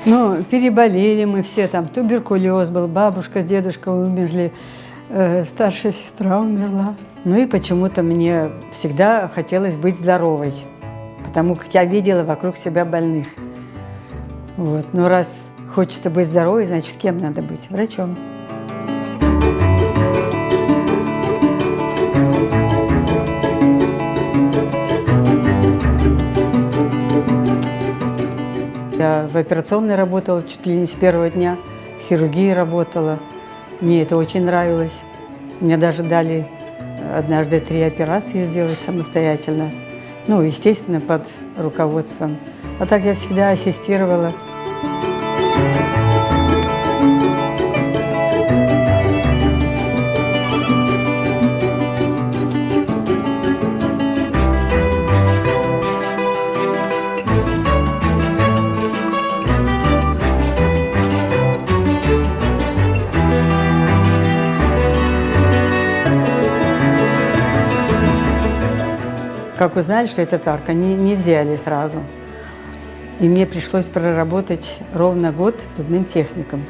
Ну, переболели мы все, там туберкулез был, бабушка с дедушкой умерли, старшая сестра умерла. Ну и почему-то мне всегда хотелось быть здоровой, потому как я видела вокруг себя больных. Вот. Ну, раз хочется быть здоровой, значит, кем надо быть? Врачом. Я в операционной работала чуть ли не с первого дня, в хирургии работала. Мне это очень нравилось. Мне даже дали однажды 3 операции сделать самостоятельно. Ну, естественно, под руководством. А так я всегда ассистировала. Как узнали, что это ТАРК, они не взяли сразу. И мне пришлось проработать ровно год зубным техником.